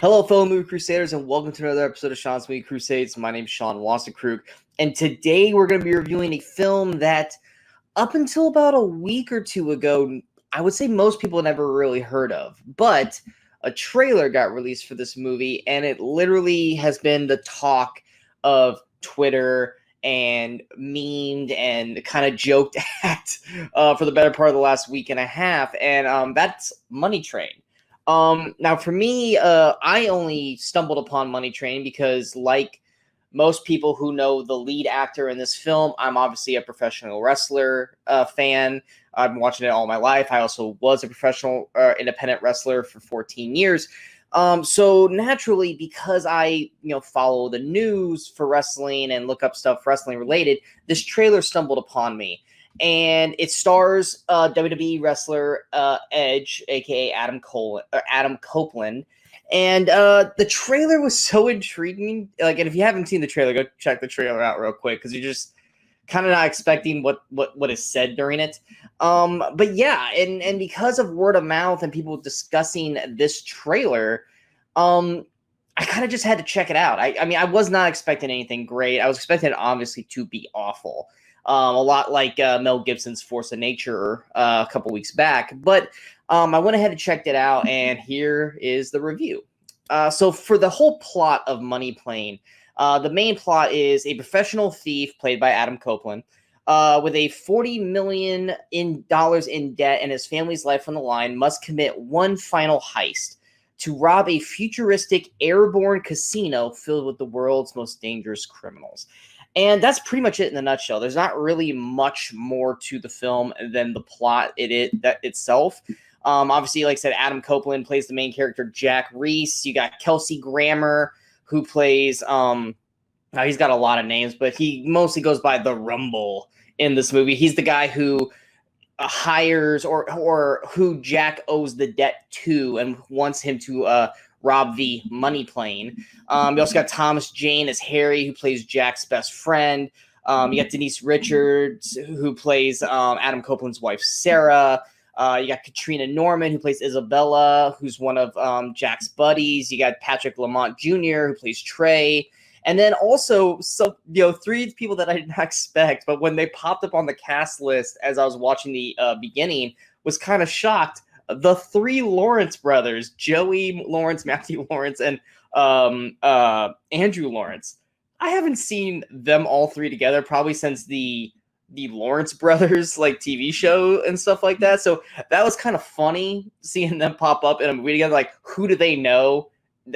Hello, fellow Movie Crusaders, and welcome to another episode of Sean's Movie Crusades. My name is Sean Wasserkrug, and today we're going to be reviewing a film that, up until about a week or two ago, I would say most people never really heard of. But a trailer got released for this movie, and it literally has been the talk of Twitter and memed and kind of joked at for the better part of the last week and a half, and that's Money Train. Now for me, I only stumbled upon Money Train because, like most people who know the lead actor in this film, I'm obviously a professional wrestler fan. I've been watching it all my life. I also was a professional independent wrestler for 14 years. So naturally, because I follow the news for wrestling and look up stuff wrestling related, this trailer stumbled upon me. And it stars WWE wrestler Edge, aka Adam Copeland, and the trailer was so intriguing. And if you haven't seen the trailer, go check the trailer out real quick because you're just kind of not expecting what is said during it. But yeah, and because of word of mouth and people discussing this trailer, I kind of just had to check it out. I mean, I was not expecting anything great. I was expecting it obviously to be awful. A lot like Mel Gibson's Force of Nature a couple weeks back. But I went ahead and checked it out, and here is the review. So for the whole plot of Money Plane, the main plot is a professional thief played by Adam Copeland with a $40 million in debt and his family's life on the line must commit one final heist to rob a futuristic airborne casino filled with the world's most dangerous criminals. And that's pretty much it in a nutshell. There's not really much more to the film than the plot itself. Obviously, like I said, Adam Copeland plays the main character, Jack Reese. You got Kelsey Grammer, who plays, he's got a lot of names, but he mostly goes by the Rumble in this movie. He's the guy who hires or who Jack owes the debt to and wants him to rob the Money Plane. You also got Thomas Jane as Harry, who plays Jack's best friend. You got Denise Richards, who plays Adam Copeland's wife, Sarah. You got Katrina Norman, who plays Isabella, who's one of Jack's buddies. You got Patrick Lamont Jr., who plays Trey. And then also, three people that I did not expect, but when they popped up on the cast list as I was watching the beginning, was kind of shocked. The three Lawrence brothers, Joey Lawrence, Matthew Lawrence, and Andrew Lawrence. I haven't seen them all three together probably since the Lawrence Brothers TV show and stuff like that. So that was kind of funny seeing them pop up in a movie together. Like, who do they know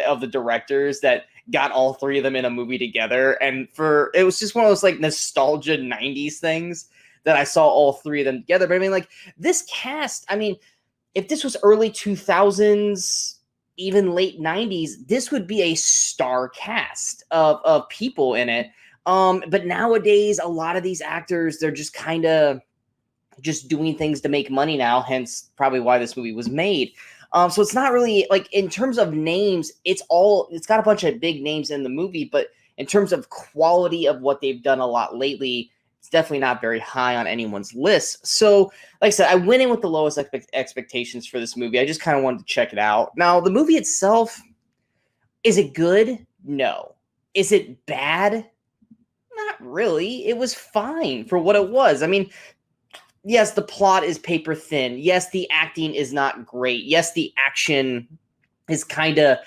of the directors that got all three of them in a movie together? And it was just one of those nostalgia 90s things that I saw all three of them together. But I mean, this cast, if this was early 2000s, even late 90s, this would be a star cast of people in it. But nowadays, a lot of these actors, they're just kind of just doing things to make money now, hence probably why this movie was made. So it's not really, in terms of names, it's got a bunch of big names in the movie, but in terms of quality of what they've done a lot lately, it's definitely not very high on anyone's list. So, like I said, I went in with the lowest expectations for this movie. I just kind of wanted to check it out. Now, the movie itself, is it good? No. Is it bad? Not really. It was fine for what it was. I mean, yes, the plot is paper thin. Yes, the acting is not great. Yes, the action is kind of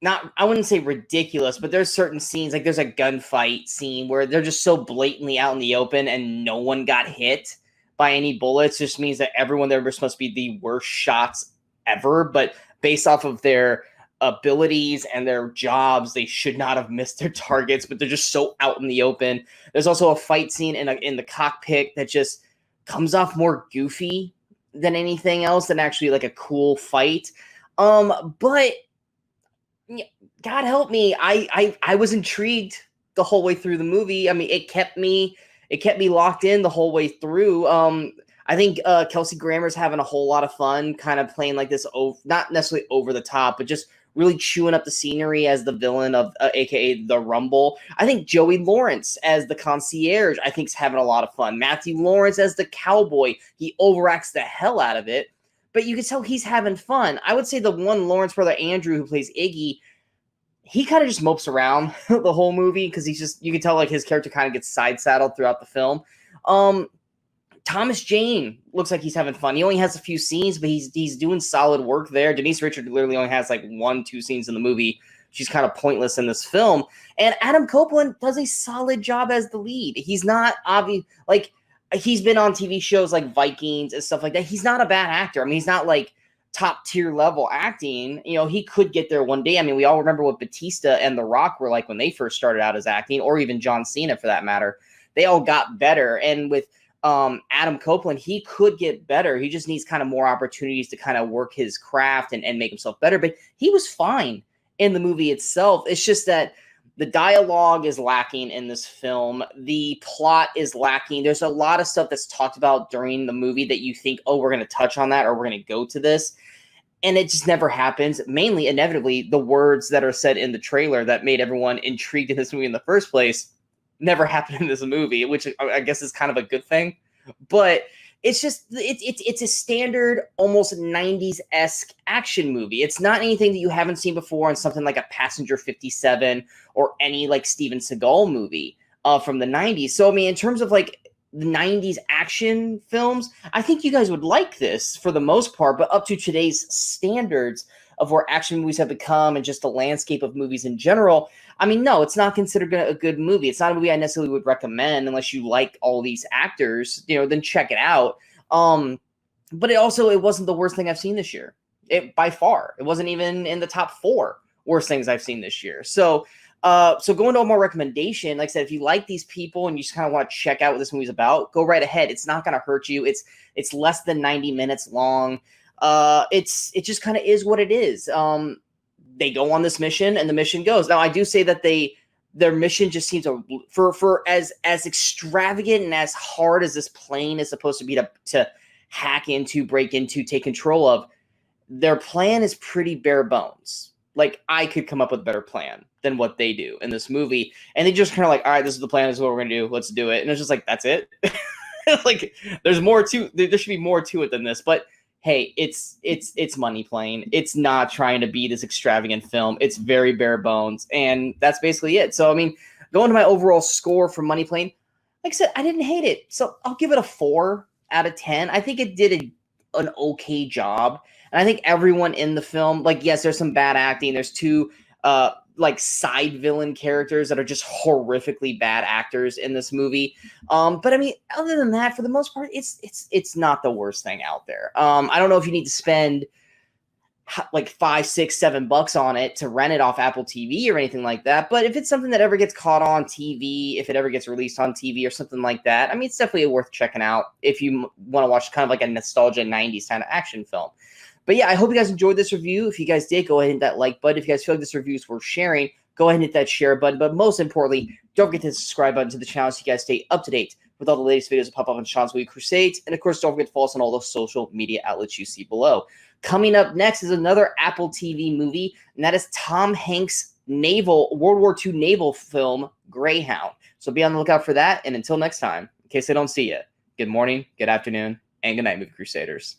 I wouldn't say ridiculous, but there's certain scenes, there's a gunfight scene where they're just so blatantly out in the open and no one got hit by any bullets. Just means that everyone there was supposed to be the worst shots ever, but based off of their abilities and their jobs, they should not have missed their targets, but they're just so out in the open. There's also a fight scene in the cockpit that just comes off more goofy than anything else than actually a cool fight. But God help me, I was intrigued the whole way through the movie. I mean, it kept me locked in the whole way through. I think Kelsey Grammer's having a whole lot of fun, kind of playing this, not necessarily over the top, but just really chewing up the scenery as the villain of, aka the Rumble. I think Joey Lawrence as the concierge, I think, is having a lot of fun. Matthew Lawrence as the cowboy, he overacts the hell out of it. but you can tell he's having fun. I would say the one Lawrence brother, Andrew, who plays Iggy, he kind of just mopes around the whole movie because you can tell like his character kind of gets side saddled throughout the film. Thomas Jane looks like he's having fun. He only has a few scenes, but he's doing solid work there. Denise Richards literally only has like 1-2 scenes in the movie. She's kind of pointless in this film. And Adam Copeland does a solid job as the lead. He's not obvious, like he's been on TV shows like Vikings and stuff like that. He's not a bad actor. I mean, he's not like top tier level acting. You know, he could get there one day. I mean, we all remember what Batista and The Rock were like when they first started out as acting, or even John Cena for that matter. They all got better. And with Adam Copeland, he could get better. He just needs kind of more opportunities to kind of work his craft and make himself better. But he was fine in the movie itself. It's just that the dialogue is lacking in this film. The plot is lacking. There's a lot of stuff that's talked about during the movie that you think, oh, we're going to touch on that or we're going to go to this. And it just never happens. Mainly, inevitably, the words that are said in the trailer that made everyone intrigued in this movie in the first place never happened in this movie, which I guess is kind of a good thing. But it's just, it's a standard, almost 90s-esque action movie. It's not anything that you haven't seen before in something like a Passenger 57 or any like Steven Seagal movie from the 90s. So, I mean, in terms of like the 90s action films, I think you guys would like this for the most part, but up to today's standards of where action movies have become and just the landscape of movies in general, I mean, no, it's not considered a good movie. It's not a movie I necessarily would recommend unless you like all these actors, you know, then check it out. But it wasn't the worst thing I've seen this year. By far. It wasn't even in the top 4 worst things I've seen this year. So going to a more recommendation, like I said, if you like these people and you just kind of want to check out what this movie's about, go right ahead. It's not going to hurt you. It's less than 90 minutes long. It just kind of is what it is. They go on this mission and the mission goes. Now, I do say that their mission just seems for as extravagant and as hard as this plane is supposed to be to hack into, break into, take control of, their plan is pretty bare bones. Like, I could come up with a better plan than what they do in this movie. And they just kind of like, all right, this is the plan. This is what we're going to do. Let's do it. And it's just like, that's it. Like, there should be more to it than this. But hey, it's Money Plane. It's not trying to be this extravagant film. It's very bare bones. And that's basically it. So, I mean, going to my overall score for Money Plane, like I said, I didn't hate it. So I'll give it a 4 out of 10. I think it did an okay job. And I think everyone in the film, like, yes, there's some bad acting. There's 2 like side villain characters that are just horrifically bad actors in this movie. But I mean, other than that, for the most part, it's not the worst thing out there. I don't know if you need to spend like $5, $6, $7 on it to rent it off Apple TV or anything like that. But if it's something that ever gets caught on TV, if it ever gets released on TV or something like that, I mean, it's definitely worth checking out if you want to watch kind of like a nostalgia 90s kind of action film. But yeah, I hope you guys enjoyed this review. If you guys did, go ahead and hit that like button. If you guys feel like this review is worth sharing, go ahead and hit that share button. But most importantly, don't forget to hit the subscribe button to the channel so you guys stay up to date with all the latest videos that pop up on Sean's Movie Crusades. And of course, don't forget to follow us on all those social media outlets you see below. Coming up next is another Apple TV movie, and that is Tom Hanks' World War II naval film, Greyhound. So be on the lookout for that. And until next time, in case I don't see you, good morning, good afternoon, and good night, Movie Crusaders.